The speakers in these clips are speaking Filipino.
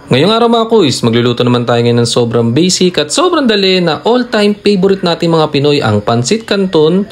Ngayong araw mga kuys, magluluto naman tayo ngayon ng sobrang basic at sobrang dali na all-time favorite natin mga Pinoy, ang Pancit Canton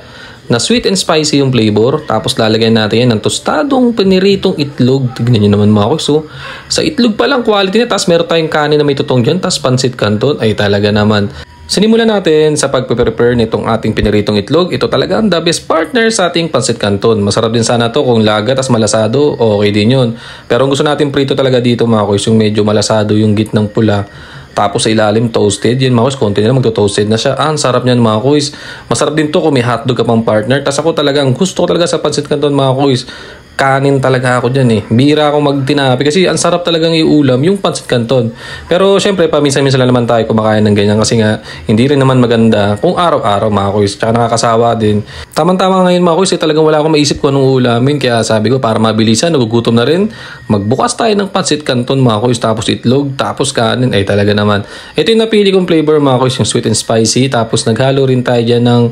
na sweet and spicy yung flavor. Tapos lalagyan natin yan ng tostadong piniritong itlog. Tignan nyo naman mga kuys. So, sa itlog pa lang quality na. Tapos meron tayong kanin na may tutong dyan. Tapos Pancit Canton ay talaga naman. Sinimulan natin sa pagpe-prepare nitong ating piniritong itlog. Ito talaga ang the best partner sa ating Pancit Canton. Masarap din sana to kung laga tas malasado, okay din yun. Pero ang gusto natin prito talaga dito mga kuys, yung medyo malasado yung gitnang pula. Tapos sa ilalim toasted, yun mga kuys, konti na magto-toasted na siya. Ang sarap niyan mga kuys. Masarap din to kung may hotdog ka pang partner. Tas ako talaga, ang gusto ko talaga sa Pancit Canton mga kuys, kanin talaga ako dyan eh. Bira ako magtinapi kasi ang sarap talagang iulam yung Pancit Canton. Pero syempre paminsan-minsan lang naman tayo kumakain ng ganyan kasi nga hindi rin naman maganda kung araw-araw mga kuys. Tsaka nakakasawa din. Tamang-tama ngayon mga kuys, talagang wala akong maisip kung anong ulamin. Kaya sabi ko para mabilisan, nagugutom na rin. Magbukas tayo ng Pancit Canton mga kuys, tapos itlog, tapos kanin. Ay talaga naman. Ito yung napili kong flavor mga kuys, yung sweet and spicy. Tapos naghalo rin tayo dyan ng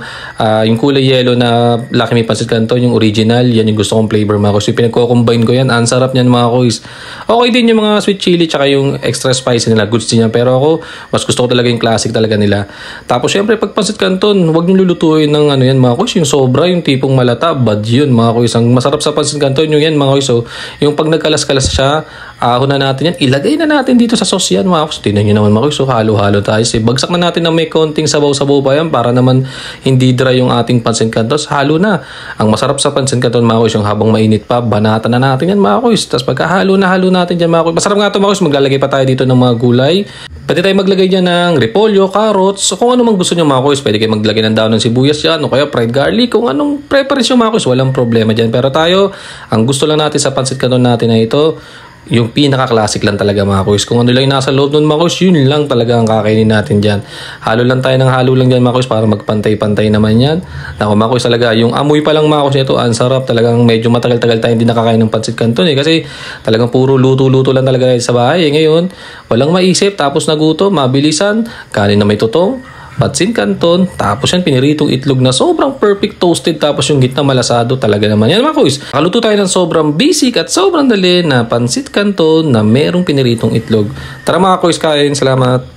yung kulay yellow na Lucky Me Pancit Canton, yung original. Yan yung gusto kong flavor mga kuys. Pinagko-combine ko yan. Ang sarap niyan mga kuys. Okay din yung mga sweet chili tsaka yung extra spicy nila. Goods din yan. Pero ako, mas gusto ko talaga yung classic talaga nila. Tapos syempre, pag Pancit Canton, huwag nyo lulutuin ng ano yan mga kuys. Yung sobra, yung tipong malata. Bad yun mga kuys. Ang masarap sa Pancit Canton yung yan mga kuys. So, yung pag nagkalas-kalas siya, ahon na natin yan. Ilagay na natin dito sa sauce yan mga kuys. Tingnan nyo naman mga kuys. So, halo-halo tayo. So, bagsak na natin na may konting sabaw-sabaw pa yan para naman hindi dry yung ating Pancit Canton. Halo na. Ang masarap sa Pancit Canton mga kuys, yung habang mainit pa, banata na natin yan mga kuys. Tapos pagkahalo na halo natin dyan mga kuys. Masarap nga ito mga kuys. Maglalagay pa tayo dito ng mga gulay. Pwede tayo maglagay dyan ng repolyo, carrots. So, kung ano mang gusto nyo mga kuys, pwede kayo maglagay ng daon ng sibuyas dyan o kaya fried garlic. Kung anong preference nyo mga kuys, walang problema dyan. Pero tayo, ang gusto lang natin sa Pancit Canton natin na ito, yung pinaka-classic lang talaga mga kuys. Kung ano lang yung nasa loob nun mga kuys, yun lang talaga ang kakainin natin dyan. Halo lang tayo ng halo lang dyan mga kuys para magpantay-pantay naman yan. Naku mga kuys talaga, yung amoy pa lang mga kuys nito, ang sarap talagang. Medyo matagal-tagal tayo hindi nakakain ng Pancit Canton eh. Kasi talagang puro luto-luto lang talaga sa bahay eh. Ngayon, walang maisip, tapos nagutom, mabilisan, kanin na may tutong, Pancit Canton, tapos yan piniritong itlog na sobrang perfect toasted, tapos yung gitna malasado talaga naman yan mga kuys. Nakaluto tayo ng sobrang basic at sobrang dali na Pancit Canton na merong piniritong itlog. Tara mga kuys, kain. Salamat.